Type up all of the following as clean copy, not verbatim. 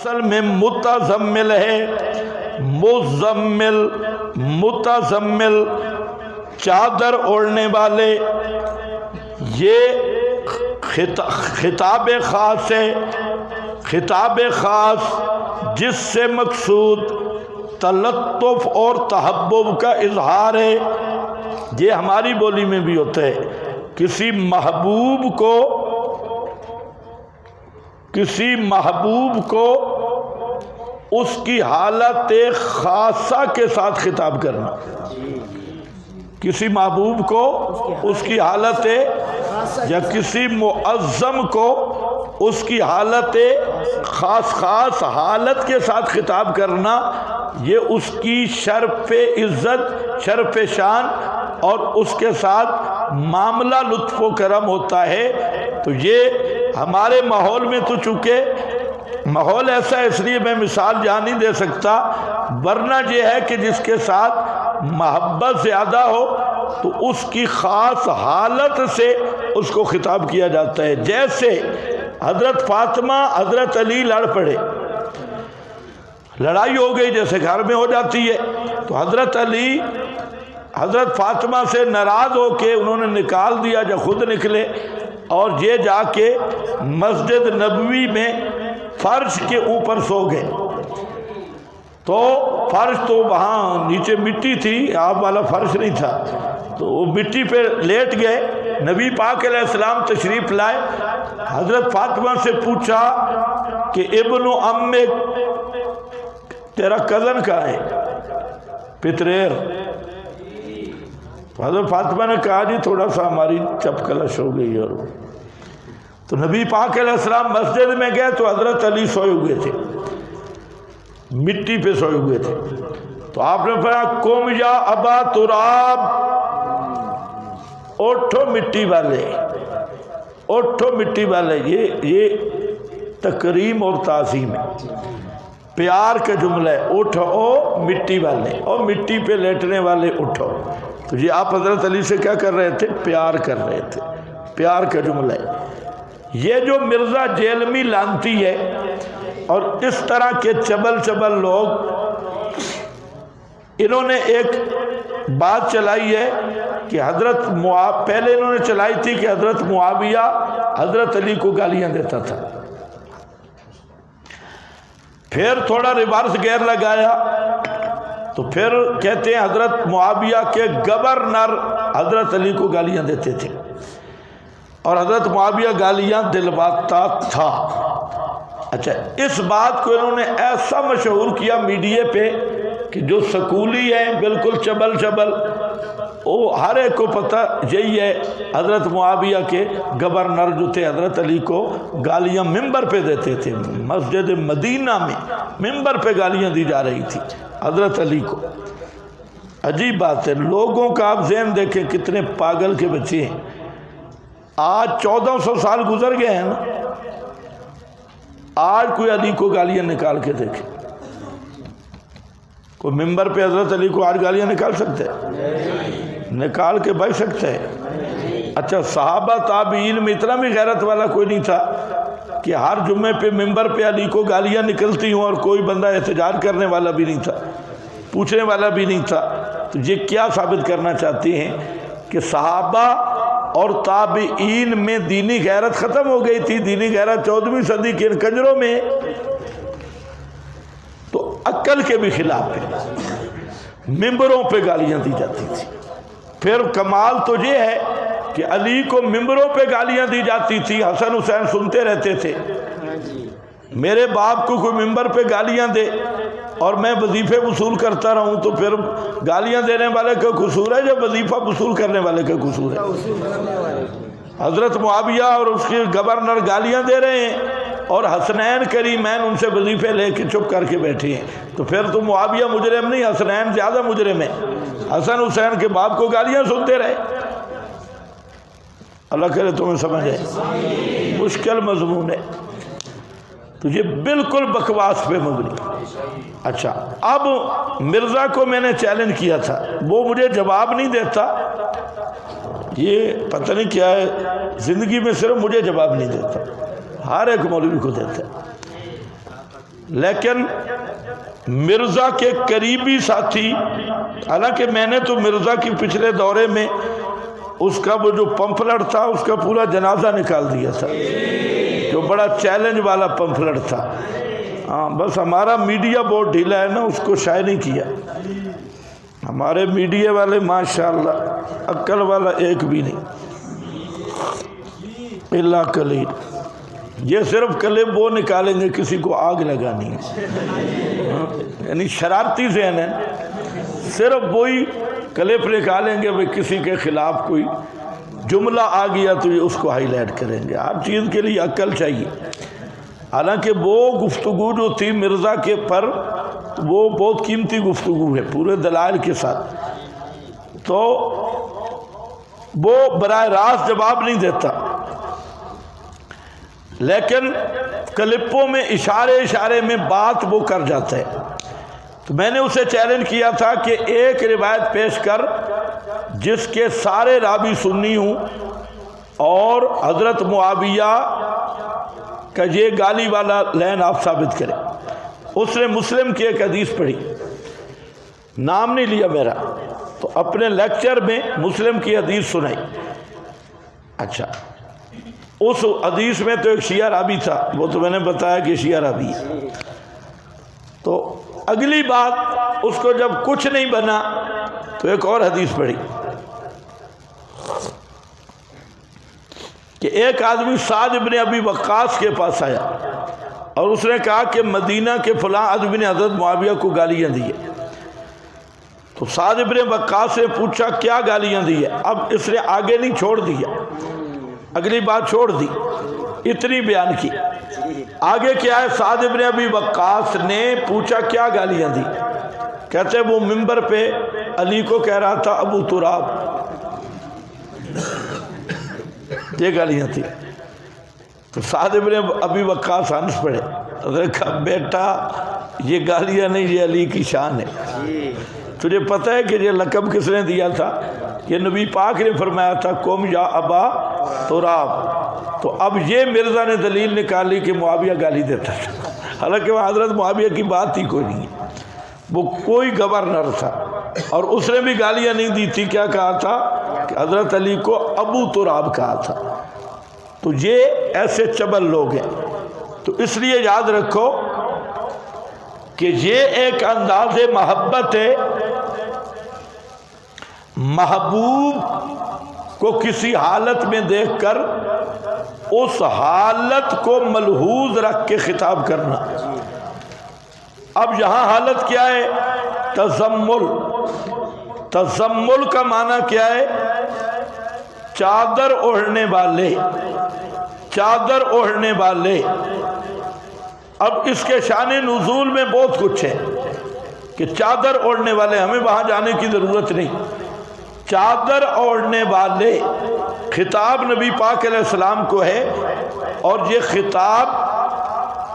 اصل میں متزمل ہے، مزمل، متزمل چادر اوڑھنے والے، یہ خطاب خاص ہے، خطاب خاص جس سے مقصود تلطف اور تحبب کا اظہار ہے۔ یہ ہماری بولی میں بھی ہوتا ہے، کسی محبوب کو اس کی حالت خاصہ کے ساتھ خطاب کرنا، کسی محبوب کو اس کی حالت یا کسی معظم کو اس کی حالت خاص حالت کے ساتھ خطاب کرنا، یہ اس کی شرف عزت، شرف شان اور اس کے ساتھ معاملہ لطف و کرم ہوتا ہے۔ تو یہ ہمارے ماحول میں تو چونکہ ماحول ایسا ہے، اس لیے میں مثال یہاں نہیں دے سکتا، ورنہ یہ ہے کہ جس کے ساتھ محبت زیادہ ہو تو اس کی خاص حالت سے اس کو خطاب کیا جاتا ہے۔ جیسے حضرت فاطمہ حضرت علی لڑ پڑے، لڑائی ہو گئی جیسے گھر میں ہو جاتی ہے، تو حضرت علی حضرت فاطمہ سے ناراض ہو کے انہوں نے نکال دیا، جب خود نکلے اور یہ جا کے مسجد نبوی میں فرش کے اوپر سو گئے۔ تو فرش تو وہاں نیچے مٹی تھی، آپ والا فرش نہیں تھا، تو وہ مٹی پہ لیٹ گئے۔ نبی پاک علیہ السلام تشریف لائے، حضرت فاطمہ سے پوچھا کہ ابن امک، تیرا کزن کہاں ہے، پتریر؟ تو حضرت فاطمہ نے کہا جی تھوڑا سا ہماری چپ کلش ہو گئی۔ اور تو نبی پاک علیہ السلام مسجد میں گئے تو حضرت علی سوئے ہوئے تھے، مٹی پہ سوئے ہوئے تھے۔ تو آپ نے فرمایا قم یا ابا تراب، اٹھو مٹی والے، اٹھو مٹی والے۔ یہ تکریم اور تعظیم ہے، پیار کا جملہ ہے، اٹھو مٹی والے، اور مٹی پہ لیٹنے والے اٹھو۔ تو یہ آپ حضرت علی سے کیا کر رہے تھے؟ پیار کر رہے تھے، پیار کا جملہ ہے۔ یہ جو مرزا جیلمی لانتی ہے اور اس طرح کے چبل لوگ، انہوں نے ایک بات چلائی ہے کہ پہلے انہوں نے چلائی تھی کہ حضرت معاویہ حضرت علی کو گالیاں دیتا تھا، پھر تھوڑا ریورس گیئر لگایا تو پھر کہتے ہیں حضرت معاویہ کے گورنر حضرت علی کو گالیاں دیتے تھے، اور حضرت معاویہ گالیاں دلواتا تھا۔ اچھا، اس بات کو انہوں نے ایسا مشہور کیا میڈیا پہ کہ جو سکولی ہیں بالکل چبل وہ ہر ایک کو پتہ یہی ہے حضرت معاویہ کے گورنر جو تھے حضرت علی کو گالیاں ممبر پہ دیتے تھے۔ مسجد مدینہ میں ممبر پہ گالیاں دی جا رہی تھی حضرت علی کو۔ عجیب بات ہے، لوگوں کا آپ ذہن دیکھیں کتنے پاگل کے بچے ہیں۔ آج 1400 سال گزر گئے ہیں نا، آج کوئی علی کو گالیاں نکال کے دیکھے، کوئی ممبر پہ حضرت علی کو آج گالیاں نکال سکتے ہیں؟ نکال کے بچ سکتے ہیں؟ اچھا، صحابہ تابعین میں اتنا بھی غیرت والا کوئی نہیں تھا کہ ہر جمعے پہ ممبر پہ علی کو گالیاں نکلتی ہوں اور کوئی بندہ احتجاج کرنے والا بھی نہیں تھا، پوچھنے والا بھی نہیں تھا۔ تو یہ کیا ثابت کرنا چاہتے ہیں کہ صحابہ اور تابعین میں دینی غیرت ختم ہو گئی تھی؟ دینی غیرت 14ویں صدی کے ان کنجروں میں تو عقل کے بھی خلاف ہے، ممبروں پہ گالیاں دی جاتی تھی۔ پھر کمال تو یہ ہے کہ علی کو ممبروں پہ گالیاں دی جاتی تھی، حسن حسین سنتے رہتے تھے۔ میرے باپ کو کوئی ممبر پہ گالیاں دے اور میں وظیفے وصول کرتا رہوں تو پھر گالیاں دینے والے کا قصور ہے یا وظیفہ وصول کرنے والے کا قصور ہے؟ حضرت معاویہ اور اس کے گورنر گالیاں دے رہے ہیں اور حسنین کریمین ان سے وظیفے لے کے چپ کر کے بیٹھے ہیں، تو پھر تو معاویہ مجرم نہیں، حسنین زیادہ مجرم ہے۔ حسن حسین کے باپ کو گالیاں سنتے رہے۔ اللہ کرے تمہیں سمجھ آئے، مشکل مضمون ہے۔ تو یہ بالکل بکواس پہ مبنی۔ اچھا، اب مرزا کو میں نے چیلنج کیا تھا، وہ مجھے جواب نہیں دیتا، یہ پتہ نہیں کیا ہے، زندگی میں صرف مجھے جواب نہیں دیتا، ہر ایک مولوی کو دیتا ہے۔ لیکن مرزا کے قریبی ساتھی، حالانکہ میں نے تو مرزا کی پچھلے دورے میں اس کا وہ جو پمفلٹ تھا اس کا پورا جنازہ نکال دیا تھا، جو بڑا چیلنج والا پمفلٹ تھا. ہاں بس ہمارا میڈیا بہت ڈھیلا ہے نا، اس کو شائع نہیں کیا. ہمارے میڈیا والے ماشاءاللہ عقل والا ایک بھی نہیں، اللہ قلیل. یہ صرف کلپ وہ نکالیں گے کسی کو آگ لگانی ہے، یعنی شرارتی ذہن ہے، صرف وہی کلپ نکالیں گے، کسی کے خلاف کوئی جملہ آ گیا تو یہ اس کو ہائی لائٹ کریں گے. ہر چیز کے لیے عقل چاہیے. حالانکہ وہ گفتگو جو تھی مرزا کے پر، وہ بہت قیمتی گفتگو ہے پورے دلائل کے ساتھ، تو وہ براہ راست جواب نہیں دیتا، لیکن کلپوں میں اشارے میں بات وہ کر جاتا ہے. تو میں نے اسے چیلنج کیا تھا کہ ایک روایت پیش کر جس کے سارے راوی سنی ہوں اور حضرت معاویہ کا یہ گالی والا لین آپ ثابت کریں. اس نے مسلم کی ایک حدیث پڑھی، نام نہیں لیا میرا، تو اپنے لیکچر میں مسلم کی حدیث سنائی. اچھا، اس حدیث میں تو ایک شیعہ راوی تھا، وہ تو میں نے بتایا کہ شیعہ راوی ہے. تو اگلی بات اس کو جب کچھ نہیں بنا تو ایک اور حدیث پڑھی کہ ایک آدمی سعد بن ابی وقاص کے پاس آیا اور اس نے کہا کہ مدینہ کے فلاں آدمی نے حضرت معاویہ کو گالیاں دی ہے. تو سعد بن وقاص سے پوچھا کیا گالیاں دی ہے. اب اس نے آگے نہیں چھوڑ دیا، اگلی بات چھوڑ دی، اتنی بیان کی. آگے کیا ہے؟ سعد بن ابی وقاص نے پوچھا کیا گالیاں دی. کہتے وہ منبر پہ علی کو کہہ رہا تھا ابو تراب، یہ گالیاں تھی. تو سعد بن ابی وقاص ہنس پڑے، حضرت کہا بیٹا یہ گالیاں نہیں، یہ علی کی شان ہے. تجھے پتہ ہے کہ یہ لقب کس نے دیا تھا؟ یہ نبی پاک نے فرمایا تھا قم یا ابا تراب. تو اب یہ مرزا نے دلیل نکالی کہ معاویہ گالی دیتا تھا، حالانکہ وہ حضرت معاویہ کی بات ہی کوئی نہیں ہے، وہ کوئی گورنر تھا اور اس نے بھی گالیاں نہیں دی تھی. کیا کہا تھا؟ کہ حضرت علی کو ابو تراب کہا تھا. تو یہ ایسے چبل لوگ ہیں. تو اس لیے یاد رکھو کہ یہ ایک انداز محبت ہے. محبوب کو کسی حالت میں دیکھ کر اس حالت کو ملحوظ رکھ کے خطاب کرنا. اب یہاں حالت کیا ہے؟ تزمل. تزمل کا معنی کیا ہے؟ چادر اوڑھنے والے، چادر اوڑھنے والے. اب اس کے شان نزول میں بہت کچھ ہے کہ چادر اوڑھنے والے، ہمیں وہاں جانے کی ضرورت نہیں. چادر اوڑھنے والے خطاب نبی پاک علیہ السلام کو ہے، اور یہ خطاب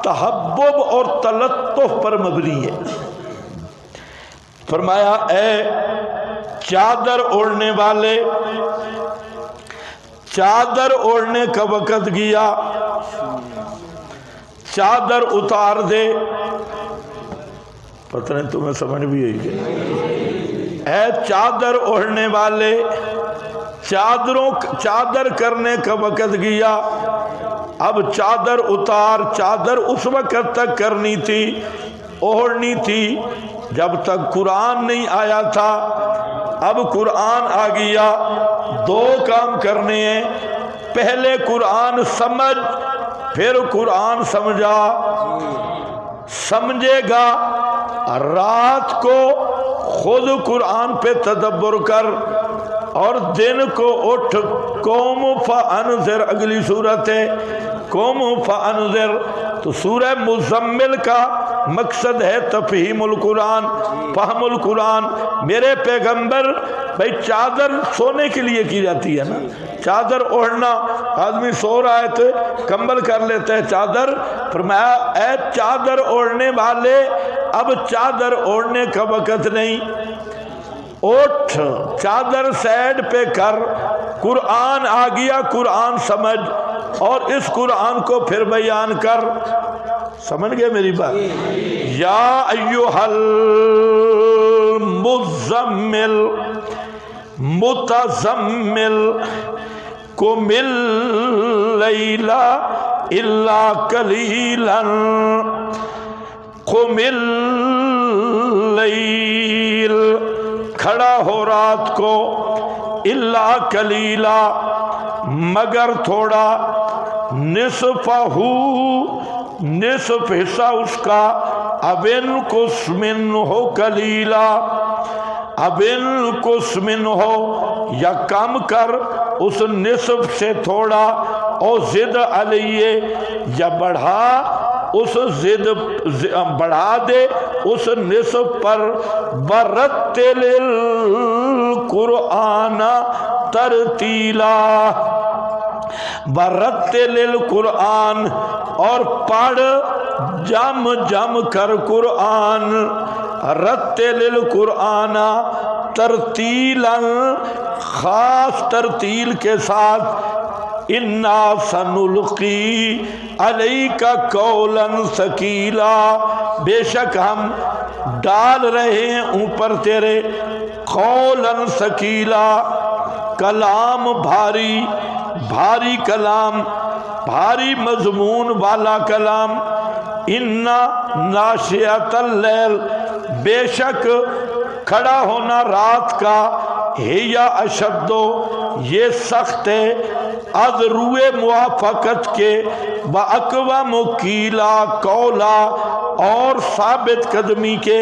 تحبب اور تلطف پر مبنی ہے. فرمایا اے چادر اوڑھنے والے، چادر اوڑھنے کا وقت گیا، چادر اتار دے. پتہ نہیں تمہیں سمجھ بھی آئی کہ اے چادر اوڑھنے والے، چادر کرنے کا وقت گیا، اب چادر اتار. چادر اس وقت تک کرنی تھی، اوڑھنی تھی جب تک قرآن نہیں آیا تھا. اب قرآن آ گیا، دو کام کرنے ہیں. پہلے قرآن سمجھ، پھر قرآن سمجھا. سمجھے گا رات کو خود قرآن پہ تدبر کر، اور دن کو اٹھ قوم فانذر. اگلی صورت ہے قوم فانذر. تو سورہ مزمل کا مقصد ہے تفہیم القرآن، فہم القرآن. میرے پیغمبر، بھائی چادر سونے کے لیے کی جاتی ہے نا، چادر اوڑھنا. آدمی سو رہا ہے تو کمبل کر لیتا ہے چادر. فرمایا اے چادر اوڑھنے والے، اب چادر اوڑھنے کا وقت نہیں. اٹھ، چادر سائڈ پہ کر، قرآن آ گیا، قرآن سمجھ، اور اس قرآن کو پھر بیان کر. سمجھ گئے میری بات؟ یا ایھا المزمل متزمل قم اللیل الا قلیلا قم اللیل کھڑا ہو رات کو الا قلیلا مگر تھوڑا نصفہ نصف حصہ اس کا اب انقص منہ قلیلا اب انقص منہ یا کم کر اس نصف سے تھوڑا او زد علیہ یا بڑھا اس زد بڑھا دے اس نصف پر برتل القرآن ترتیلا برتل القرآن اور پڑھ جم جم کر قرآن رتل القرآن ترتیلا خاص ترتیل کے ساتھ انا سنلقی علیک قولا ثقیلا بے شک ہم ڈال رہے ہیں اوپر تیرے قولا ثقیلا کلام بھاری بھاری کلام بھاری مضمون والا کلام انا ناشئۃ اللیل بے شک کھڑا ہونا رات کا ہیا اشدو یہ سخت ہے از روئے موافقت کے باقوام کیلا قولا اور ثابت قدمی کے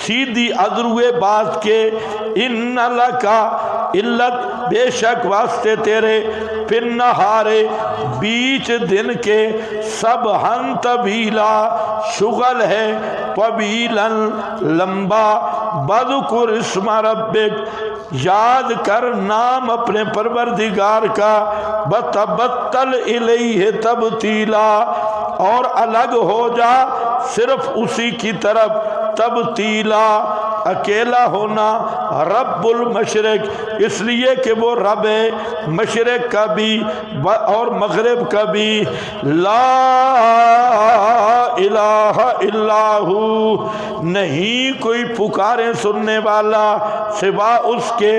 سیدھی ادروئے بات کے ان لکا علت بے شک واسطے تیرے پھر نہارے بیچ دن کے سب ہن طویلا شغل ہے طویلا لمبا بذکر اسم ربک یاد کر نام اپنے پروردگار کا بتبتل الیہ تبتیلا اور الگ ہو جا صرف اسی کی طرف تبتیلا اکیلا ہونا رب المشرق اس لیے کہ وہ رب ہے مشرق کا بھی اور مغرب کا بھی لا الہ الا ہو نہیں کوئی پکارے سننے والا سوا اس کے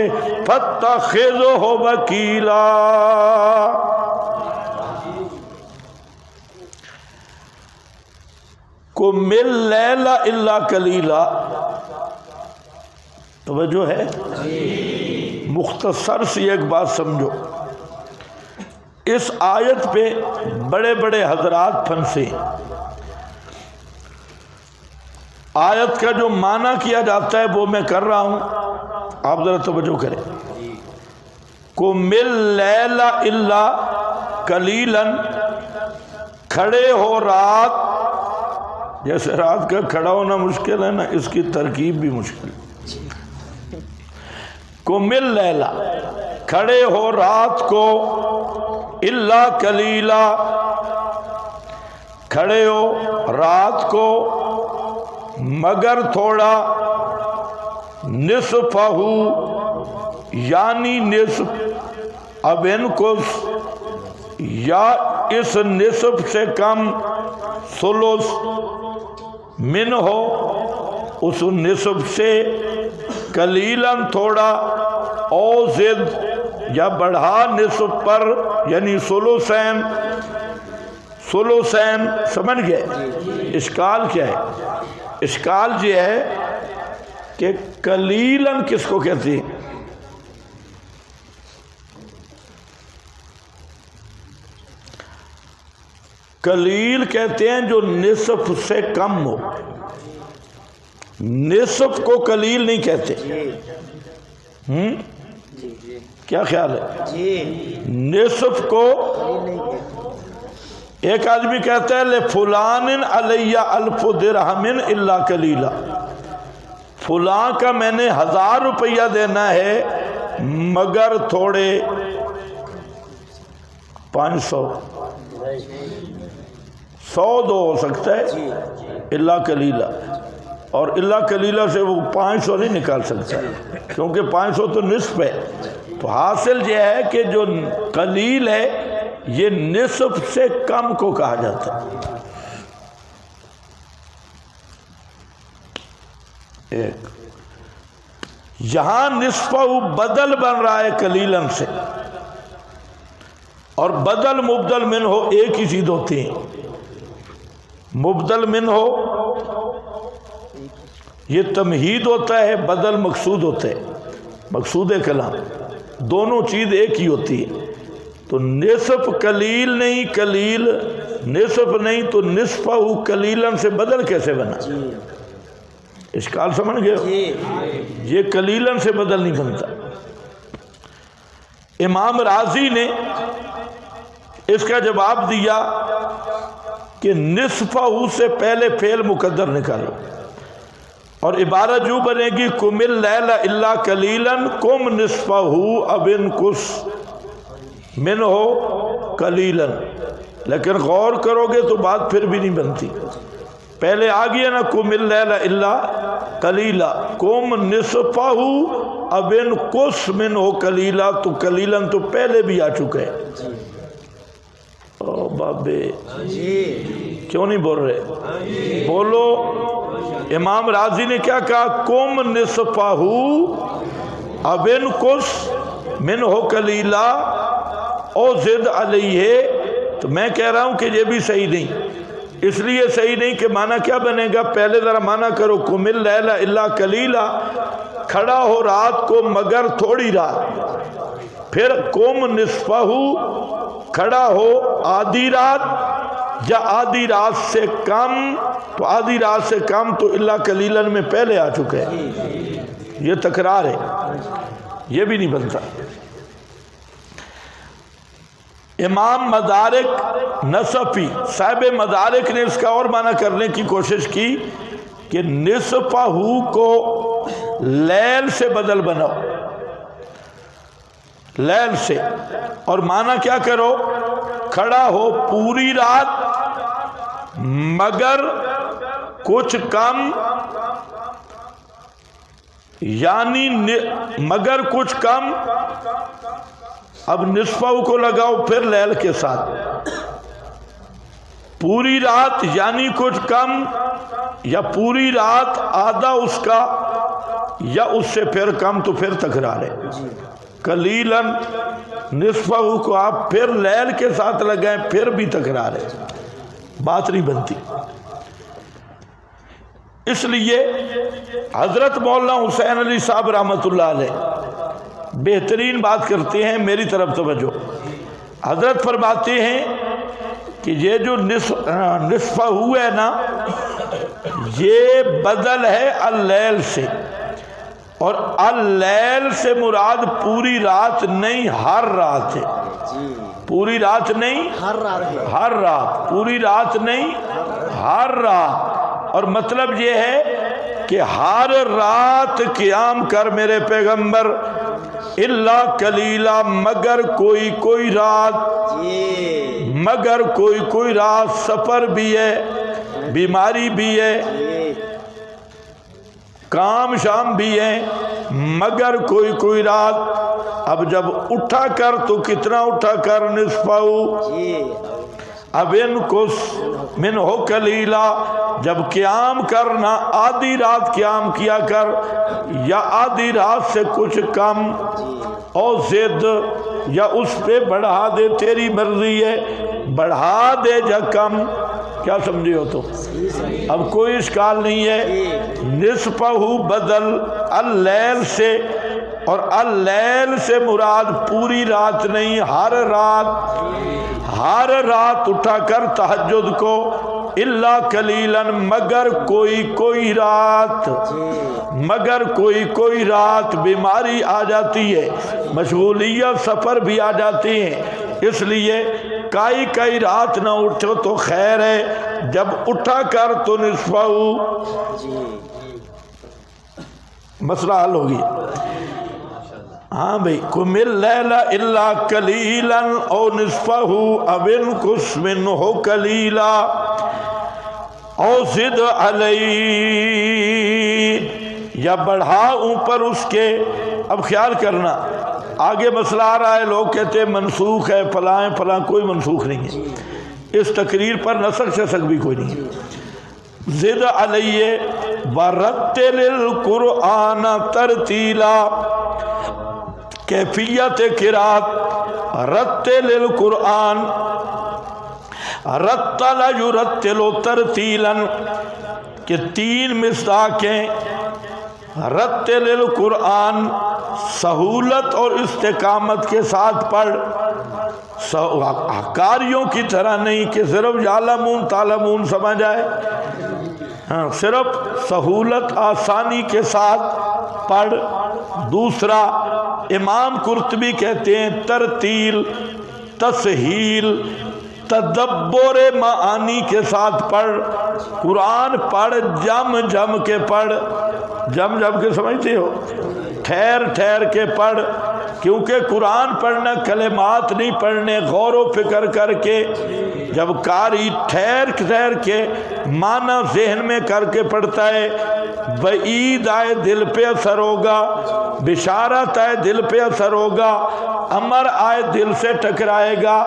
فاتخذہ وکیلا قم اللیل الا قلیلا توجہ ہے مختصر سی ایک بات سمجھو اس آیت پہ بڑے بڑے حضرات پھنسے آیت کا جو معنی کیا جاتا ہے وہ میں کر رہا ہوں آپ ذرا توجہ کریں قم اللیل الا قلیلا کھڑے ہو رات جیسے رات کا کھڑا ہونا مشکل ہے نا اس کی ترکیب بھی مشکل ہے قم اللیل کھڑے ہو رات کو الا قلیلا کھڑے ہو رات کو مگر تھوڑا نصفہ یعنی نصف اب انقص یا اس نصف سے کم ثلث من ہو اس نصف سے قلیلاً تھوڑا او زد یا بڑھا نصف پر یعنی ثلثین سمجھ گئے اشکال کیا ہے اشکال یہ ہے کہ قلیلاً کس کو کہتے ہیں قلیل کہتے ہیں جو نصف سے کم ہو نصف کو قلیل نہیں کہتے کیا خیال ہے نصف کو ایک آدمی کہتا ہے لفلان علی الف درہم الا قلیلا فلاں کا میں نے 1000 روپیہ دینا ہے مگر تھوڑے 500 100 دو ہو سکتا ہے الا قلیلا اور الا قلیلا سے وہ 500 نہیں نکال سکتا کیونکہ 500 تو نصف ہے تو حاصل یہ ہے کہ جو قلیل ہے یہ نصف سے کم کو کہا جاتا ہے ایک یہاں نصفہ بدل بن رہا ہے قلیلاً سے، اور بدل مبدل من ہو ایک ہی چیز ہوتی ہے. مبدل من ہو یہ تمہید ہوتا ہے، بدل مقصود ہوتا ہے، مقصود کلام، دونوں چیز ایک ہی ہوتی ہے. تو نصف قلیل نہیں، قلیل نصف نہیں، تو نصفہ قلیلاً سے بدل کیسے بنا؟ اشکال سمجھ گئے؟ یہ قلیلاً سے بدل نہیں بنتا. امام رازی نے اس کا جواب دیا کہ نصفہ سے پہلے فعل مقدر نکالو، اور عبارت جو بنے گی قم اللیل الا قلیلا قم نصفہ اب انقص منہ قلیلا. لیکن غور کرو گے تو بات پھر بھی نہیں بنتی. پہلے آ گیا نا قم اللیل الا قلیلا، قم نصفہ اب انقص منہ قلیلا، تو قلیلا تو پہلے بھی آ چکے ہیں. او بابے کیوں نہیں بول رہے؟ بولو. امام راضی نے کیا کہا؟ قم نصفہ اب انقص منہ قلیلا او زد علیہ. تو میں کہہ رہا ہوں کہ یہ بھی صحیح نہیں. اس لیے صحیح نہیں کہ معنی کیا بنے گا؟ پہلے ذرا معنی کرو قم اللیل الا قلیلا، کھڑا ہو رات کو مگر تھوڑی رات. پھر قم نصفہ کھڑا ہو آدھی رات، یا آدھی رات سے کم، تو آدھی رات سے کم تو الا قلیلا میں پہلے آ چکے ہیں. یہ تکرار ہے، یہ بھی نہیں بنتا. امام مدارک نصفی صاحب مدارک نے اس کا اور معنی کرنے کی کوشش کی کہ نصفہ کو لیل سے بدل بناؤ، لیل سے، اور معنی کیا کرو؟ کھڑا ہو پوری رات مگر کچھ کم، یعنی مگر کچھ کم. اب نصفہ کو لگاؤ پھر لیل کے ساتھ، پوری رات یعنی کچھ کم، یا پوری رات آدھا اس کا، یا اس سے پھر کم، تو پھر تکرار ہے. قلیلاً نصفہ کو آپ پھر لیل کے ساتھ لگائیں پھر بھی تکرار ہے، بات نہیں بنتی. اس لیے حضرت مولانا حسین علی صاحب رحمۃ اللہ علیہ بہترین بات کرتے ہیں. میری طرف توجہ. حضرت فرماتے ہیں کہ یہ جو نصفہ ہے نا، یہ بدل ہے اللیل سے، اور اللیل سے مراد پوری رات نہیں ہر رات ہے. پوری رات نہیں ہر رات، پوری رات نہیں ہر رات. اور مطلب یہ ہے کہ ہر رات قیام کر میرے پیغمبر، الا قلیلا مگر کوئی رات، مگر کوئی رات، سفر بھی ہے، بیماری بھی ہے، کام شام بھی ہے، مگر کوئی رات. اب جب اٹھا کر تو کتنا اٹھا کر؟ نصفہ اب انقص منہ قلیلا. جب قیام کرنا آدھی رات قیام کیا کر، یا آدھی رات سے کچھ کم، او زد یا اس پہ بڑھا دے، تیری مرضی ہے، بڑھا دے یا کم. کیا سمجھے ہو؟ تو اب کوئی اشکال نہیں ہے. نصفہ بدل اللیل سے، اور اللیل سے مراد پوری رات نہیں ہر رات. ہر رات اٹھا کر تہجد کو، الا قلیلا مگر کوئی رات، مگر کوئی رات. بیماری آ جاتی ہے، مشغولیت، سفر بھی آ جاتی ہیں، اس لیے کئی رات نہ اٹھو تو خیر ہے، جب اٹھا کر تو نصفہ. مسئلہ حل ہوگی. ہاں بھئی، قم اللیل الا قلیلا او نصفہ اب انقص منہ قلیلا او زد علیہ، یا بڑھا اوپر اس کے. اب خیال کرنا، آگے مسئلہ آ رہا ہے، لوگ کہتے ہیں منسوخ ہے، فلاں. کوئی منسوخ نہیں ہے. اس تقریر پر نسخ شسخ بھی کوئی نہیں ہے. زد علیہ ورتل القرآن ترتیلا، کیفیت قرات رتل القرآن، رتل یرتل ترتیلا کہ تین مصداقیں، رتل القرآن سہولت اور استقامت کے ساتھ پڑھ، قاریوں کی طرح نہیں کہ صرف یعلمون تعلمون سمجھ آئے، ہاں صرف سہولت آسانی کے ساتھ پڑھ۔ دوسرا امام قرطبی کہتے ہیں ترتیل، تسہیل، تدبر معانی کے ساتھ پڑھ، قرآن پڑھ جم جم کے پڑھ، جم جم کے سمجھتے ہو، ٹھہر ٹھہر کے پڑھ، کیونکہ قرآن پڑھنا کلمات نہیں پڑھنے، غور و فکر کر کے، جب قاری ٹھہر ٹھہر کے معنی ذہن میں کر کے پڑھتا ہے، وعید آئے دل پہ اثر ہوگا، بشارت آئے دل پہ اثر ہوگا، امر آئے دل سے ٹکرائے گا،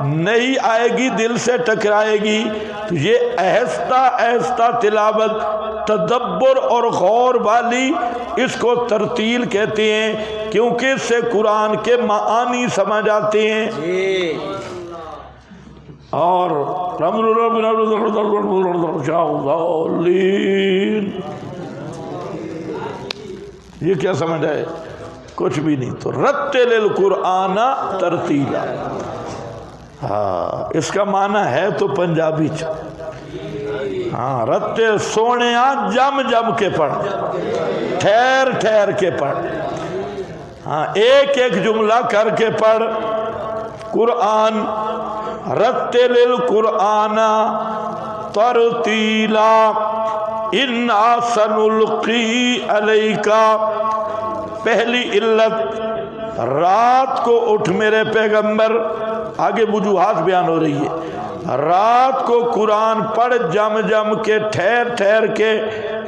نہیں آئے گی دل سے ٹکرائے گی۔ تو یہ آہستہ آہستہ تلاوت تدبر اور غور والی، اس کو ترتیل کہتے ہیں، کیونکہ اس سے قرآن کے معانی سمجھ آتے ہیں۔ اور یہ کیا سمجھ آئے؟ کچھ بھی نہیں۔ تو رتل القرآن ترتیلا، ہاں اس کا معنی ہے تو پنجابی چ، ہاں رتل سونے جم جم کے پڑھ، ٹھہر ٹھہر کے پڑھ، ہاں ایک ایک جملہ کر کے پڑھ قرآن۔ رتل القرآن ترتیلا انا سنلقی علیک، پہلی علت رات کو اٹھ میرے پیغمبر، آگے وجوہات بیان ہو رہی ہے، رات کو قرآن پڑھ جم جم کے، ٹھہر ٹھہر کے،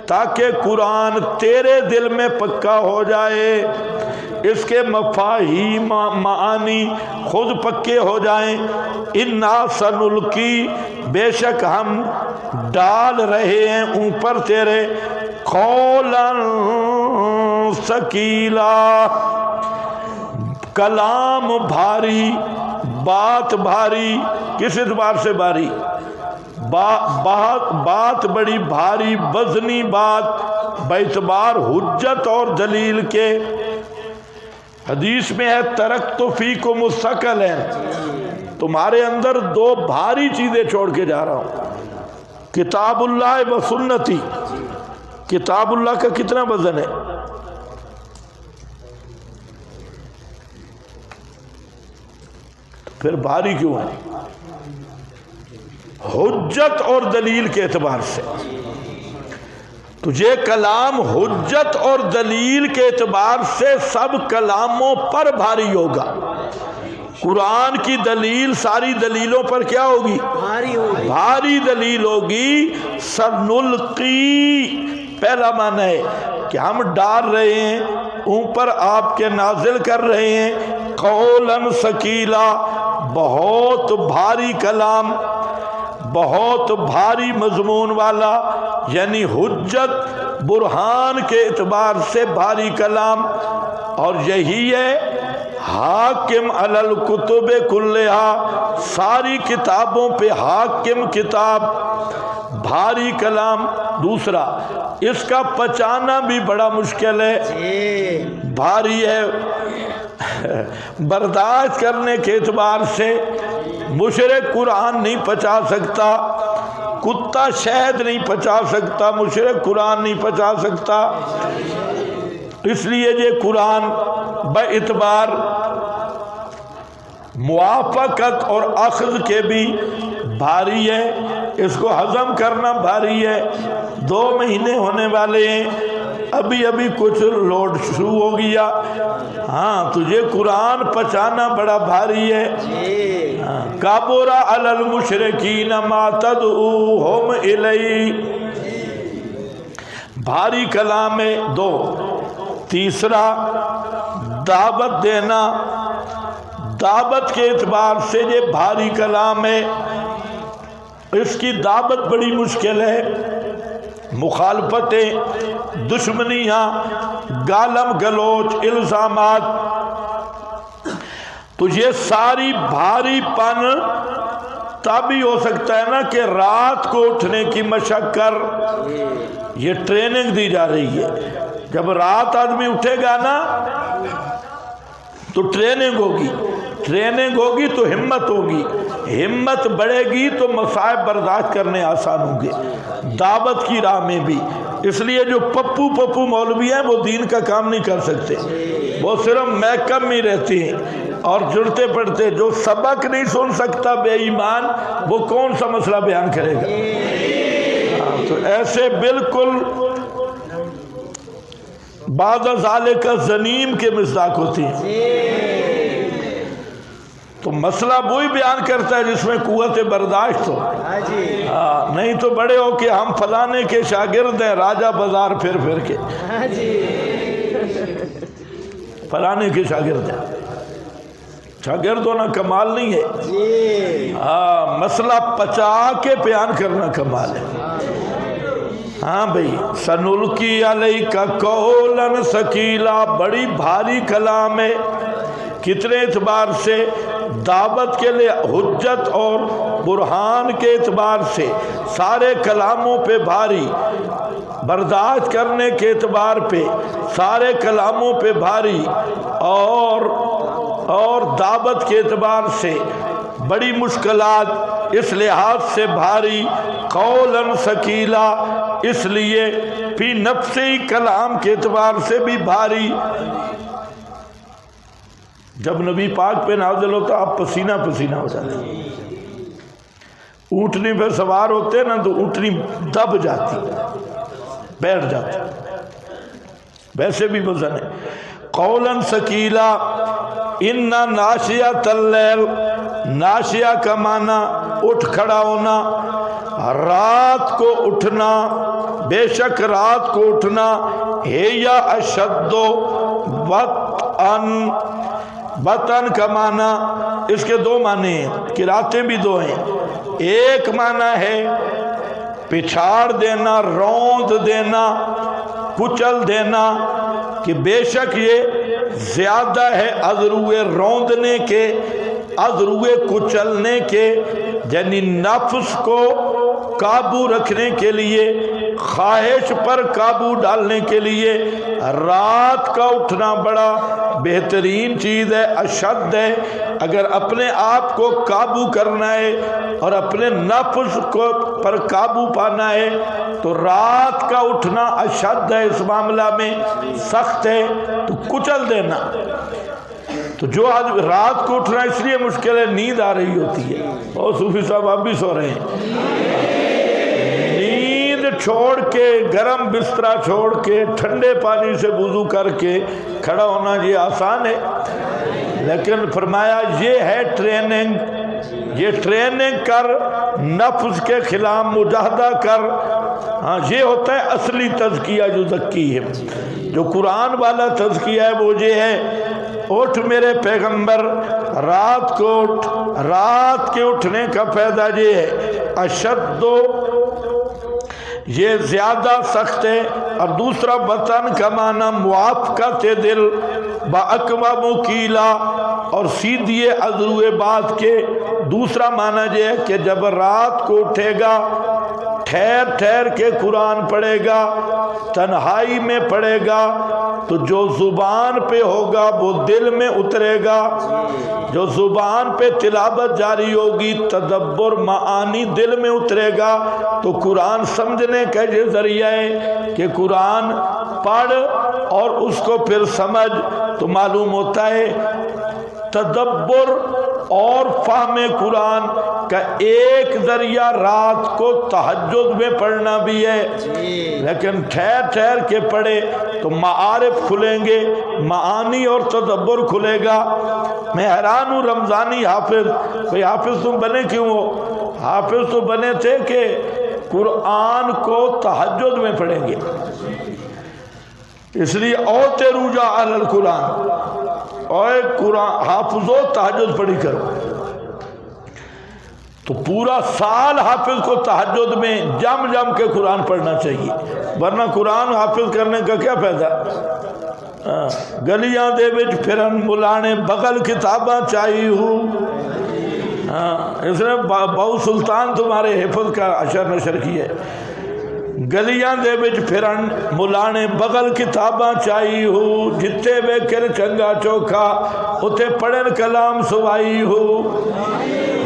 تاکہ قرآن تیرے دل میں پکا ہو جائے، اس کے مفاہیم معانی خود پکے ہو جائیں۔ انا سنلقی، بے شک ہم ڈال رہے ہیں اوپر تیرے، قولا ثقیلا، کلام بھاری، بات بھاری، کس اعتبار سے بھاری؟ بات بڑی بھاری وزنی بات، باعتبار حجت اور دلیل کے۔ حدیث میں ہے ترکت فیکم الثقلین، تمہارے اندر دو بھاری چیزیں چھوڑ کے جا رہا ہوں، کتاب اللہ و سنتی۔ کتاب اللہ کا کتنا وزن ہے؟ پھر بھاری کیوں ہے؟ حجت اور دلیل کے اعتبار سے۔ تجھے کلام حجت اور دلیل کے اعتبار سے سب کلاموں پر بھاری ہوگا۔ قرآن کی دلیل ساری دلیلوں پر کیا ہوگی؟ بھاری دلیل ہوگی۔ سنلقی پہلا معنی ہے کہ ہم ڈال رہے ہیں اوپر آپ کے، نازل کر رہے ہیں، قولا ثقیلا، بہت بھاری کلام، بہت بھاری مضمون والا، یعنی حجت برہان کے اعتبار سے بھاری کلام۔ اور یہی ہے حاکم علی الکتب کلہا، ساری کتابوں پہ حاکم کتاب، بھاری کلام۔ دوسرا اس کا پچانا بھی بڑا مشکل ہے، بھاری ہے، برداشت کرنے کے اعتبار سے مشرک قرآن نہیں پچا سکتا، کتا شہد نہیں پچا سکتا، مشرک قرآن نہیں پچا سکتا۔ اس لیے یہ قرآن باعتبار موافقت اور اخذ کے بھی بھاری ہے، اس کو ہضم کرنا بھاری ہے۔ 2 مہینے ہونے والے ہیں، ابھی ابھی کچھ لوڈ شروع ہو گیا، ہاں تجھے قرآن پچانا بڑا بھاری ہے۔ کبر علی المشرکین ما تدعوہم الیہ، بھاری کلام ہے۔ 2 تیسرا دعوت دینا، دعوت کے اعتبار سے یہ بھاری کلام ہے، اس کی دعوت بڑی مشکل ہے۔ مخالفتیں، دشمنیاں، گالم گلوچ، الزامات، تو یہ ساری بھاری پن تب ہی ہو سکتا ہے نا کہ رات کو اٹھنے کی مشقت، یہ ٹریننگ دی جا رہی ہے. جب رات آدمی اٹھے گا نا تو ٹریننگ ہوگی، ٹریننگ ہوگی تو ہمت ہوگی، ہمت بڑھے گی تو مصائب برداشت کرنے آسان ہوں گے، دعوت کی راہ میں بھی. اس لیے جو پپو مولوی ہیں وہ دین کا کام نہیں کر سکتے، وہ صرف میک میں رہتے ہیں اور جڑتے پڑتے. جو سبق نہیں سن سکتا بے ایمان، وہ کون سا مسئلہ بیان کرے گا؟ تو ایسے بالکل بعد ذالک زنیم کے مصداق ہوتے ہیں. تو مسئلہ وہی بیان کرتا ہے جس میں قوت برداشت ہو. نہیں تو بڑے ہو کہ ہم فلانے کے شاگرد ہیں، راجہ بازار پھر پھر کے فلانے کے شاگرد ہیں. شاگرد ہونا کمال نہیں ہے، مسئلہ پچا کے بیان کرنا کمال ہے. ہاں بھئی، سنلقی علیک قولا ثقیلا، بڑی بھاری کلام ہے. کتنے اعتبار سے؟ دعوت کے لیے حجت اور برہان کے اعتبار سے سارے کلاموں پہ بھاری، برداشت کرنے کے اعتبار پہ سارے کلاموں پہ بھاری، اور دعوت کے اعتبار سے بڑی مشکلات، اس لحاظ سے بھاری. قولا ثقیلا، اس لیے فی نفسی کلام کے اعتبار سے بھی بھاری. جب نبی پاک پہ نازل ہوتا آپ پسینہ پسینہ ہو جاتے. اونٹنی پہ سوار ہوتے نا تو اونٹنی دب جاتی، بیٹھ جاتی. ویسے بھی وزن ہے. قولا ثقیلا، ان ناشیۃ اللیل، ناشیہ کا معنی اٹھ کھڑا ہونا، رات کو اٹھنا، بے شک رات کو اٹھنا. ہے یا اشد وطن، وطن کا معنی اس کے دو معنی ہیں، قراتیں بھی دو ہیں. ایک معنی ہے پچھاڑ دینا، روند دینا، کچل دینا، کہ بے شک یہ زیادہ ہے از روئے روندنے کے، از روئے کچلنے کے، یعنی نفس کو قابو رکھنے کے لیے، خواہش پر قابو ڈالنے کے لیے رات کا اٹھنا بڑا بہترین چیز ہے، اشد ہے. اگر اپنے آپ کو قابو کرنا ہے اور اپنے نفس کو پر قابو پانا ہے تو رات کا اٹھنا اشد ہے، اس معاملہ میں سخت ہے، تو کچل دینا. تو جو آج رات کو اٹھنا اس لیے مشکل ہے، نیند آ رہی ہوتی ہے. اور صوفی صاحب آپ بھی سو رہے ہیں، نیند چھوڑ کے، گرم بستر چھوڑ کے، ٹھنڈے پانی سے وضو کر کے کھڑا ہونا یہ آسان ہے. لیکن فرمایا یہ ہے ٹریننگ، یہ ٹریننگ کر، نفس کے خلاف مجاہدہ کر. ہاں یہ ہوتا ہے اصلی تزکیہ جو زکی ہے. جو قرآن والا تزکیہ ہے وہ یہ ہے، اٹھ میرے پیغمبر، رات کو اٹھ. رات کے اٹھنے کا فائدہ یہ ہے اشد، یہ زیادہ سخت ہے. اور دوسرا وطن کا معنی موافقت دل باقوام قیلا، اور سیدھی ازروئے بات کے. دوسرا معنی یہ ہے کہ جب رات کو اٹھے گا، ٹھہر ٹھہر کے قرآن پڑھے گا، تنہائی میں پڑھے گا، تو جو زبان پہ ہوگا وہ دل میں اترے گا. جو زبان پہ تلاوت جاری ہوگی، تدبر معانی دل میں اترے گا. تو قرآن سمجھنے کا یہ ذریعہ ہے کہ قرآن پڑھ اور اس کو پھر سمجھ. تو معلوم ہوتا ہے تدبر اور فہم قرآن کا ایک ذریعہ رات کو تہجد میں پڑھنا بھی ہے. لیکن ٹھہر ٹھہر کے پڑھے تو معارف کھلیں گے، معانی اور تدبر کھلے گا. میں حیران ہوں رمضانی حافظ، بھئی حافظ تم بنے کیوں ہو؟ حافظ تو بنے تھے کہ قرآن کو تہجد میں پڑھیں گے، اس لیے اوت روجا علی القرآن، اور قرآن حافظو تہجد پڑھی کرو. تو پورا سال حافظ کو تہجد میں جم جم کے قرآن پڑھنا چاہیے، ورنہ قرآن حافظ کرنے کا کیا فائدہ؟ گلیاں دے وچ پھرن ملانے بغل کتاباں چاہی ہوں۔ اس نے بہو سلطان تمہارے حفظ کا اشر نشر کی ہے، گلیاں دے وچ پھرن ملانے بغل کتاباں چاہی ہو، جتے ویکھن چنگا چوکھا اتے پڑھن کلام سوائی ہو،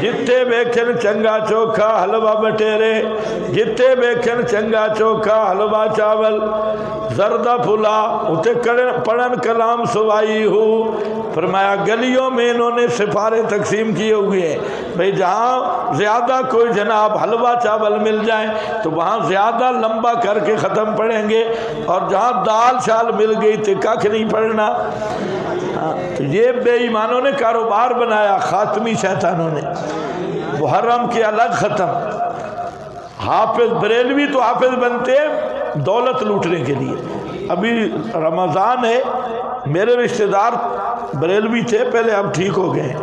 جتے ویکھن چنگا چوکھا حلوہ بٹیرے، جتے ویکھن چنگا چوکھا حلوہ چاول زردہ پھلا اتے پڑھن کلام سوائی ہو۔ فرمایا گلیوں میں انہوں نے سفارے تقسیم کیے ہوئے ہیں، بھئی جہاں زیادہ کوئی جناب حلوہ چاول مل جائے تو وہاں زیادہ لمبا کر کے ختم پڑھیں گے، اور جہاں دال شال مل گئی تو ککھ نہیں پڑھنا۔ تو یہ بے ایمانوں نے کاروبار بنایا، خاتمی شیطانوں نے۔ محرم کے الگ ختم، حافظ بریلوی تو حافظ بنتے دولت لوٹنے کے لیے۔ ابھی رمضان ہے، میرے رشتہ دار بریلوی تھے پہلے، اب ٹھیک ہو گئے،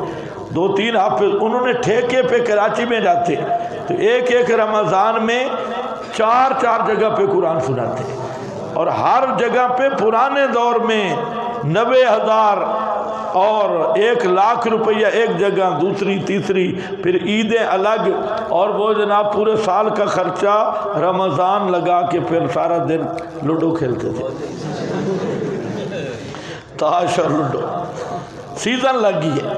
2-3 حافظ انہوں نے ٹھیکے پہ کراچی میں جاتے تو ایک رمضان میں 4 جگہ پہ قرآن سناتے، اور ہر جگہ پہ پرانے دور میں 90,000 اور 1,00,000 روپیہ ایک جگہ، دوسری تیسری، پھر عیدیں الگ، اور وہ جناب پورے سال کا خرچہ رمضان لگا کے پھر سارا دن لوڈو کھیلتے تھے، تاش اور لوڈو، سیزن لگی ہے۔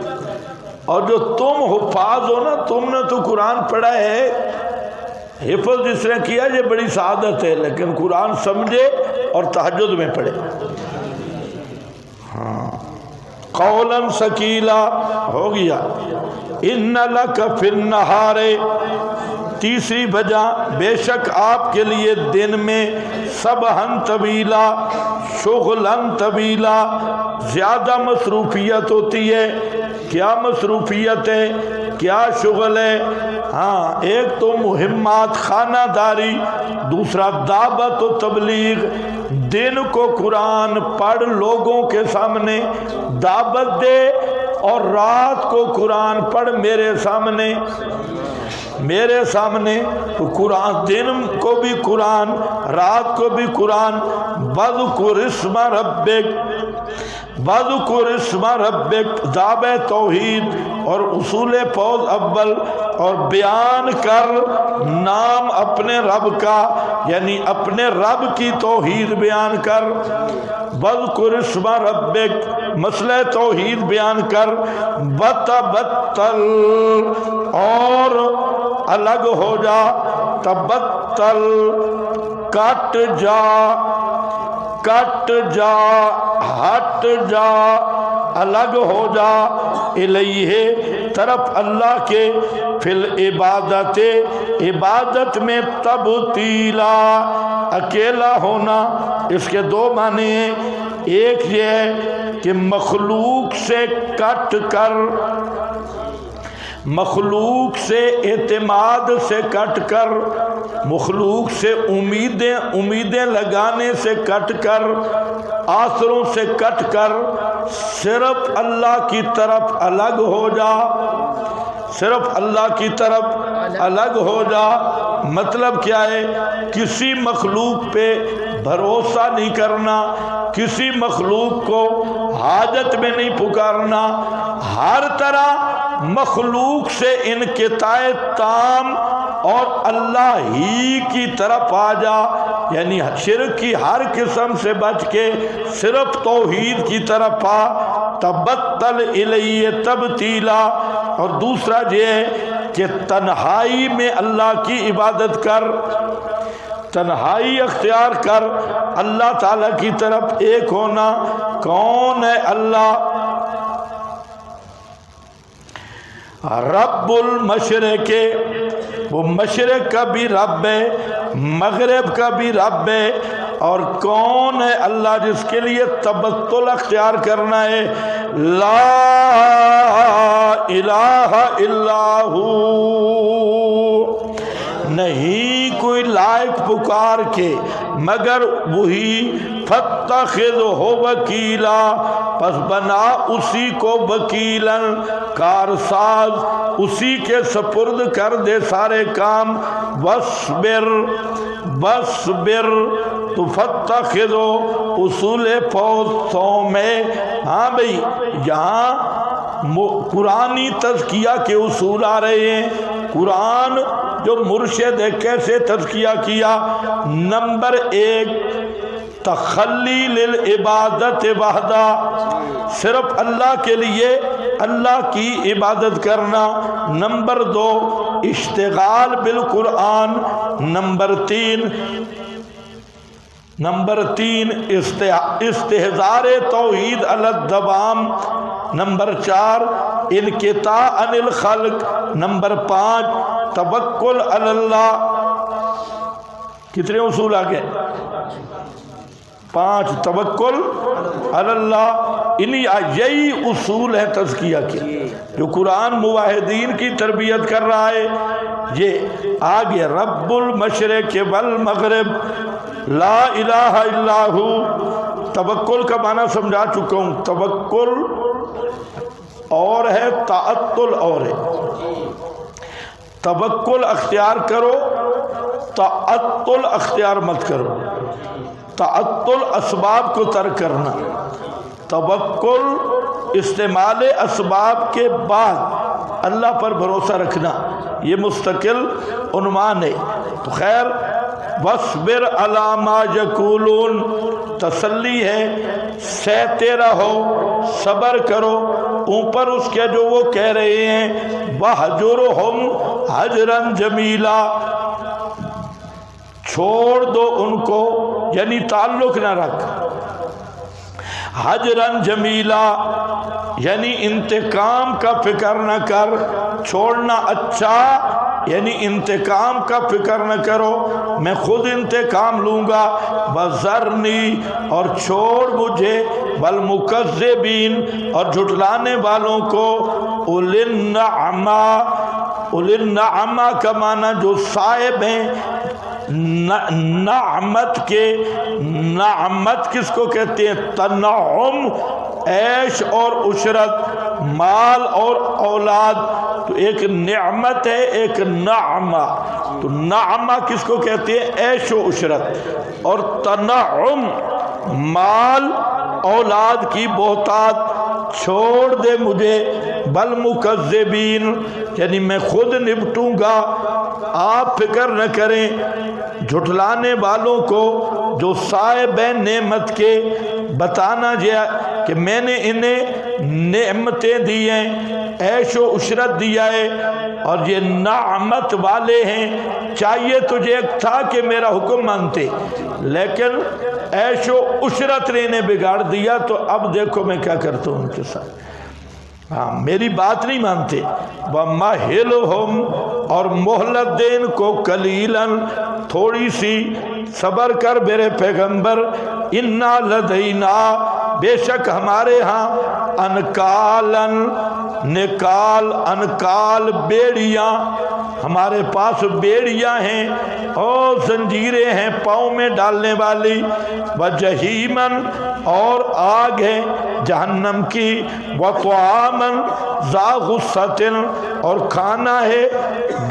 اور جو تم حفاظ ہو نا، تم نے تو قرآن پڑھا ہے، حفظ جس نے کیا یہ بڑی سعادت ہے، لیکن قرآن سمجھے اور تہجد میں پڑھے۔ قولا ثقیلا ہو گیا۔ ان لک فی النہار، تیسری وجہ، بے شک آپ کے لیے دن میں سبحن طویلا، شغلن طویلا، زیادہ مصروفیت ہوتی ہے۔ کیا مصروفیت ہے، کیا شغل ہے؟ ہاں، ایک تو مہمات خانہ داری، دوسرا دعوت و تبلیغ۔ دن کو قرآن پڑھ لوگوں کے سامنے دعوت دے، اور رات کو قرآن پڑھ میرے سامنے، میرے سامنے قرآن، دن کو بھی قرآن، رات کو بھی قرآن۔ وَاذْكُرِ اسْمَ رَبِّكَ، وَاذْكُرِ اسْمَ رَبِّكَ، دعوے توحید اور اصول فوز اول، اور بیان کر نام اپنے رب کا، یعنی اپنے رب کی توحید بیان کر۔ وَاذْكُرِ اسْمَ رَبِّكَ، مسئلہ توحید بیان کر۔ وَتَبَتَّلْ، اور الگ ہو جا، تبتل، کٹ جا، کٹ جا، ہٹ جا، الگ ہو جا، الیہ، طرف اللہ کے، فی العبادت، عبادت میں تبتیلا، اکیلا ہونا۔ اس کے 2 معنی ہیں، ایک یہ ہے کہ مخلوق سے کٹ کر، مخلوق سے اعتماد سے کٹ کر، مخلوق سے امیدیں لگانے سے کٹ کر، آسروں سے کٹ کر، صرف اللہ کی طرف الگ ہو جا، صرف اللہ کی طرف الگ ہو جا۔ مطلب کیا ہے؟ کسی مخلوق پہ بھروسہ نہیں کرنا، کسی مخلوق کو حاجت میں نہیں پکارنا، ہر طرح مخلوق سے انقطاع تام اور اللہ ہی کی طرف آ جا، یعنی شرک کی ہر قسم سے بچ کے صرف توحید کی طرف آ۔ تبتل الیہ تبتیلا، اور دوسرا یہ ہے کہ تنہائی میں اللہ کی عبادت کر، تنہائی اختیار کر، اللہ تعالیٰ کی طرف ایک ہونا۔ کون ہے اللہ؟ رب المشرق، وہ مشرق کا بھی رب ہے، مغرب کا بھی رب ہے۔ اور کون ہے اللہ جس کے لیے تبتل اختیار کرنا ہے؟ لا الہ الا ہو، نہیں کوئی لائق پکار کے، مگر وہی فاتخذہ وکیلا پس بنا اسی کو وکیلاً کارساز، اسی کے سپرد کر دے سارے کام. وَاصْبِرْ تو فاتخذہ اصول فوز 100 میں. ہاں بھئی یہاں قرآنی تزکیہ کے اصول آ رہے ہیں. قرآن جو مرشد ہے کیسے تزکیہ کیا؟ نمبر 1 تخلی للعبادت وحدہ، صرف اللہ کے لیے اللہ کی عبادت کرنا. نمبر 2 اشتغال بالقرآن. نمبر 3 استحضار توحید علی الدوام. نمبر 4 انقطاع عن الخلق. نمبر 5 توکل علی اللہ. کتنے اصول آگے؟ 5 توکل علی اللہ. یہی اصول ہے تزکیہ کے جو قرآن موحدین کی تربیت کر رہا ہے. یہ آگے رب المشرق والمغرب لا الہ الا ہو. توکل کا معنی سمجھا چکا ہوں. توکل اور ہے، تعطل اور ہے. توکل اختیار کرو، تعطل اختیار مت کرو. تعطل اسباب کو ترک کرنا، توکل استعمال اسباب کے بعد اللہ پر بھروسہ رکھنا، یہ مستقل عنوان ہے. تو خیر وَاصْبِرْ عَلَىٰ مَا يَقُولُونَ تسلی ہے، سہتے رہو، صبر کرو اوپر اس کے جو وہ کہہ رہے ہیں. وَاهْجُرْهُمْ هَجْرًا جَمِيلًا چھوڑ دو ان کو، یعنی تعلق نہ رکھ. حجرن جمیلا یعنی انتقام کا فکر نہ کر. چھوڑنا اچھا یعنی انتقام کا فکر نہ کرو، میں خود انتقام لوں گا. وَذَرْنِي اور چھوڑ مجھے، وَالْمُكَذِّبِينَ اور جھٹلانے والوں کو. أُولِي النعمہ کا معنی جو صاحب ہیں نعمت کے. نعمت کس کو کہتے ہیں؟ تنعم، عیش اور عشرت، مال اور اولاد. تو ایک نعمت ہے، ایک نعمہ. تو نعمہ کس کو کہتے ہیں؟ عیش و عشرت. اور تنعم مال اولاد کی بہتات. چھوڑ دے مجھے، بل مکذبین یعنی میں خود نپٹوں گا، آپ فکر نہ کریں. جھٹلانے والوں کو جو صاحب ہیں نعمت کے بتانا جائے کہ میں نے انہیں نعمتیں دی ہیں، عیش و عشرت دیا ہے، اور یہ نعمت والے ہیں. چاہیے تجھے ایک تھا کہ میرا حکم مانتے، لیکن عیش و عشرت نے انہیں بگاڑ دیا. تو اب دیکھو میں کیا کرتا ہوں ان کے ساتھ. ہاں میری بات نہیں مانتے. وَمَهِلُهُمْ اور مہلت دے ان کو، قلیلاً تھوڑی سی، صبر کر میرے پیغمبر. اِنَّا لَدَيْنَا بے شک ہمارے ہاں، انکالن نکال، انکال بیڑیاں، ہمارے پاس بیڑیاں ہیں اور زنجیریں ہیں پاؤں میں ڈالنے والی. وجہیمن اور آگ ہے جہنم کی. وطعامن ذا غصۃ اور کھانا ہے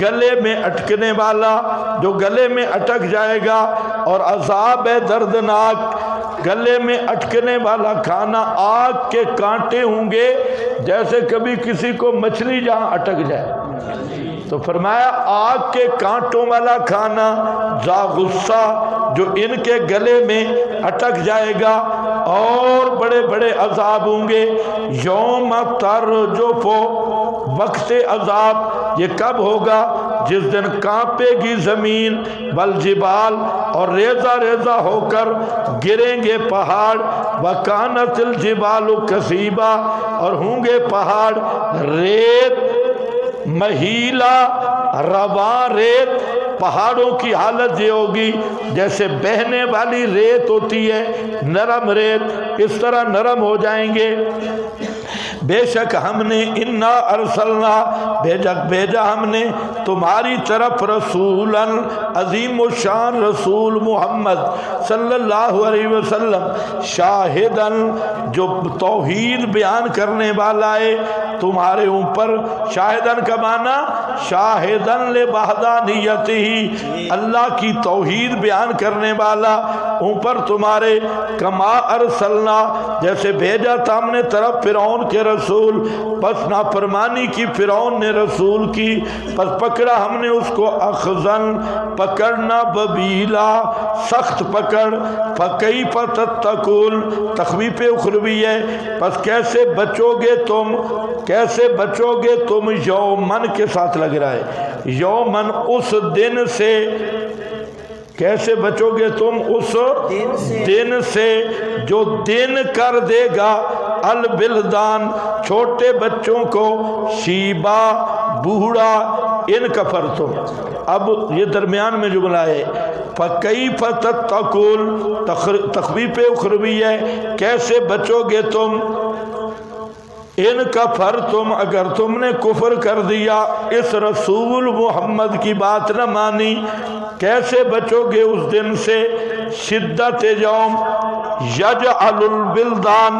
گلے میں اٹکنے والا، جو گلے میں اٹک جائے گا. اور عذاب ہے دردناک، گلے میں اٹکنے والا کھانا. آگ کے کانٹے ہوں گے جیسے کبھی کسی کو مچھلی جہاں اٹک جائے. تو فرمایا آگ کے کانٹوں والا کھانا، ذا غصہ جو ان کے گلے میں اٹک جائے گا. اور بڑے بڑے عذاب ہوں گے. یوم ترجف وقت عذاب، یہ کب ہوگا؟ جس دن کانپے گی زمین، والجبال اور ریزہ ریزہ ہو کر گریں گے پہاڑ. وکانت الجبال کثیبا اور ہوں گے پہاڑ ریت مہیلا، رواں ریت. پہاڑوں کی حالت یہ ہوگی جیسے بہنے والی ریت ہوتی ہے، نرم ریت، اس طرح نرم ہو جائیں گے. بے شک ہم نے انا ارسلنا بھیجا ہم نے تمہاری طرف رسولا عظیم الشان رسول محمد صلی اللہ علیہ وسلم شاہدن جو توحید بیان کرنے والا ہے تمہارے اوپر. شاہدن کا معنی شاہدن لوحدانیتہ اللہ کی توحید بیان کرنے والا اوپر تمہارے. کما ارسلنا جیسے بھیجا تھا ہم نے طرف فرعون کے رسول بس نافرمانی کی فرعون نے رسول کی بس پکڑا ہم نے اس کو اخذن پکڑنا ببیلا سخت پکڑ. فکیف تتقون تخویف اخروی ہے بس کیسے بچو گے تم یومن کے ساتھ لگ رہا ہے یومن اس دن سے. کیسے بچو گے تم اس دن سے جو دن کر دے گا البلدان چھوٹے بچوں کو شیبا بوڑھا ان کفرتم. اب یہ درمیان میں جملہ ہے فکیف تتقون تخویف اخروی ہے کیسے بچو گے تم ان کفرتم اگر تم نے کفر کر دیا اس رسول محمد کی بات نہ مانی. کیسے بچو گے اس دن سے شدت یوم یجعل البلدان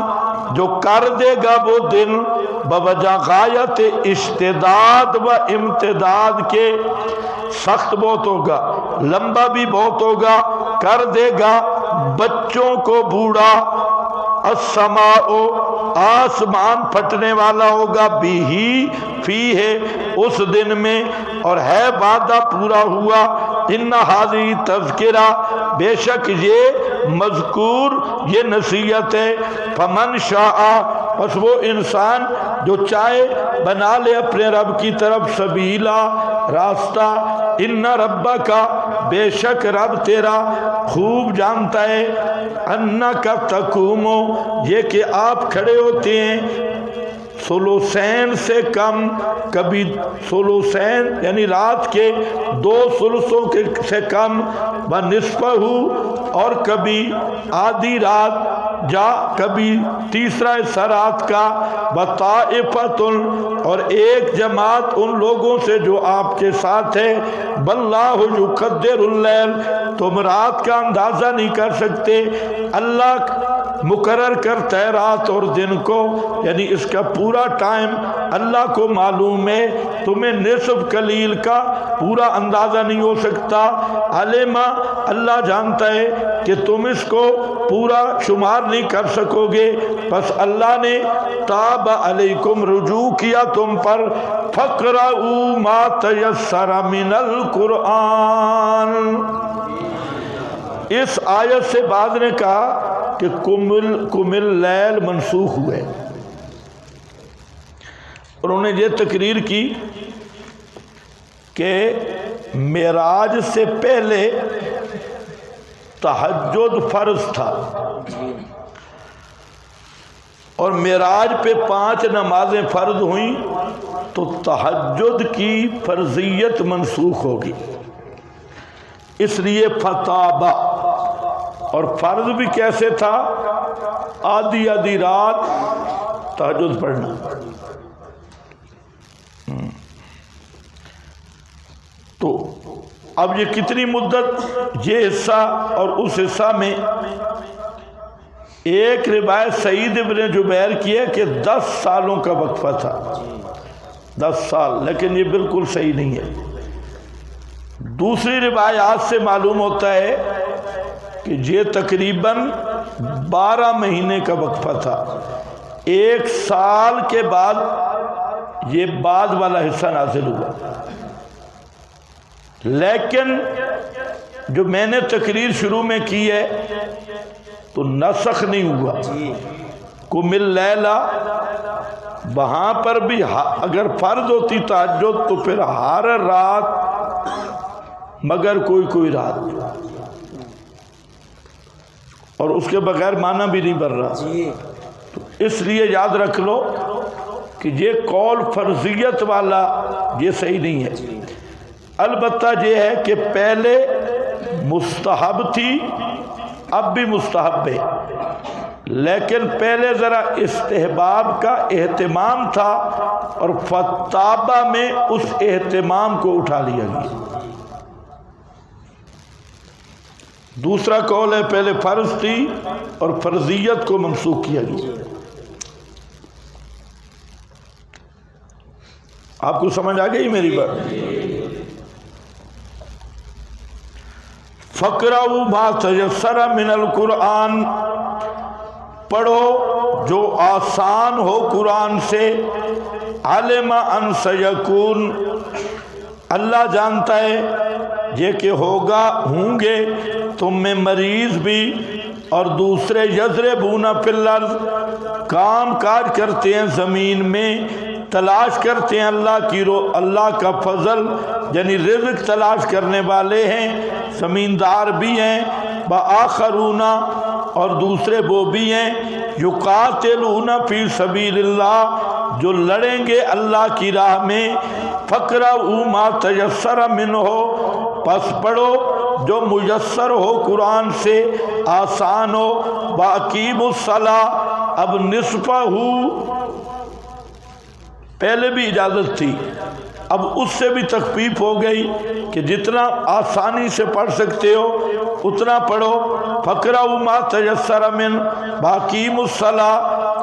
جو کر دے گا وہ دن بوجہ غایت اشتداد و امتداد کے. سخت بہت ہوگا لمبا بھی بہت ہوگا کر دے گا بچوں کو بوڑھا. السماء آسمان پھٹنے والا ہوگا بھی فی ہے اس دن میں اور ہے وعدہ پورا ہوا. ان ہذی تذکرہ بے شک یہ مذکور یہ نصیحت ہے. فمن شاء بس وہ انسان جو چاہے بنا لے اپنے رب کی طرف سبیلا راستہ. ان ربک بے شک رب تیرا خوب جانتا ہے انک تقوم یہ کہ آپ کھڑے ہوتے ہیں ثلثین سے کم کبھی ثلثین یعنی رات کے 2 ثلثوں سے کم و نصفہ اور کبھی آدھی رات جا کبھی تیسرا حصہ رات کا بطائفۃ اور ایک جماعت ان لوگوں سے جو آپ کے ساتھ ہے. واللہ یقدر اللیل تم رات کا اندازہ نہیں کر سکتے اللہ مقرر کرتا ہے رات اور دن کو یعنی اس کا پورا ٹائم اللہ کو معلوم ہے. تمہیں نصف قلیل کا پورا اندازہ نہیں ہو سکتا. علما اللہ جانتا ہے کہ تم اس کو پورا شمار نہیں کر سکو گے بس اللہ نے تاب علیکم رجوع کیا تم پر. فقرؤوا ما تیسر من القرآن. اس آیت سے بعد نے کہا کہ کمل لیل منسوخ ہوئے اور انہوں نے یہ تقریر کی کہ معراج سے پہلے تہجد فرض تھا اور معراج پہ 5 نمازیں فرض ہوئیں تو تہجد کی فرضیت منسوخ ہوگی. اس لیے فتابہ اور فرض بھی کیسے تھا آدھی رات تہجد پڑھنا. تو اب یہ کتنی مدت یہ حصہ اور اس حصہ میں ایک روایت سعید ابن جبیر کی ہے کہ 10 سالوں کا وقفہ تھا 10 سال لیکن یہ بالکل صحیح نہیں ہے. دوسری روایات سے معلوم ہوتا ہے کہ یہ تقریباً 12 مہینے کا وقفہ تھا. 1 سال کے بعد یہ بعد والا حصہ نازل ہوا. لیکن جو میں نے تقریر شروع میں کی ہے تو نسخ نہیں ہوا. قم اللیلہ وہاں پر بھی اگر فرض ہوتی تہجد تو پھر ہر رات مگر کوئی رات اور اس کے بغیر معنی بھی نہیں بن رہا. تو اس لیے یاد رکھ لو کہ یہ قول فرضیت والا یہ صحیح نہیں ہے. البتہ یہ ہے کہ پہلے مستحب تھی اب بھی مستحب ہے لیکن پہلے ذرا استحباب کا اہتمام تھا اور فتابہ میں اس اہتمام کو اٹھا لیا گیا۔ دوسرا قول ہے پہلے فرض تھی اور فرضیت کو منسوخ کیا گیا۔ آپ کو سمجھ آ گئی میری بات؟ فَقْرَؤُوا مَا تَيَسَّرَ مِنَ الْقُرْآنِ، پڑھو جو آسان ہو قرآن سے۔ عَلِمَ أَن سَيَكُونَ، اللہ جانتا ہے یہ کہ ہوں گے تم میں مریض بھی اور دوسرے یضربون فی الارض، کام کاج کرتے ہیں زمین میں، تلاش کرتے ہیں اللہ کا فضل، یعنی رزق تلاش کرنے والے ہیں، زمیندار بھی ہیں، وآخرون، اور دوسرے وہ بھی ہیں، یقاتلون فی سبیل اللہ، جو لڑیں گے اللہ کی راہ میں۔ فَقْرَؤُوا مَا تَيَسَّرَ مِنْهُ، پس پڑھو جو میسر ہو قرآن سے، آسان ہو۔ وَأَقِیمُوا الصَّلَاةَ، اب نصفہ، پہلے بھی اجازت تھی، اب اس سے بھی تخفیف ہو گئی کہ جتنا آسانی سے پڑھ سکتے ہو اتنا پڑھو۔ فَقْرَؤُوا مَا تَيَسَّرَ مِنْهُ وَأَقِیمُوا الصَّلَاةَ،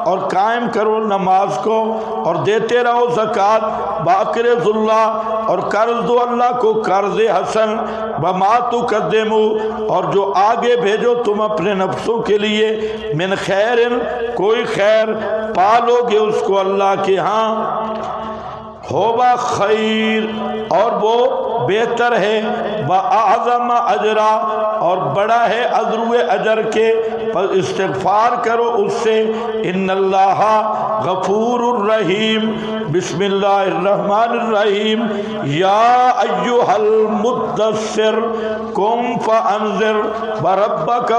اور قائم کرو نماز کو اور دیتے رہو زکوٰۃ۔ وَأَقْرِضُوا اللَّهَ، اور قرض دو اللہ کو قرض حسن۔ وَمَا تُقَدِّمُوا، اور جو آگے بھیجو تم اپنے نفسوں کے لیے، من خیر، کوئی خیر پالو گے اس کو اللہ کے ہاں، ہوبا خیر، اور وہ بہتر ہے، وَأَعْظَمَ أَجْرًا، اور بڑا ہے اجر کے، پس استغفار کرو اس سے۔ ان اللہ غفور الرحیم۔ بسم اللہ الرحمن الرحیم۔ یا ایھا المدثر قم فانذر وربک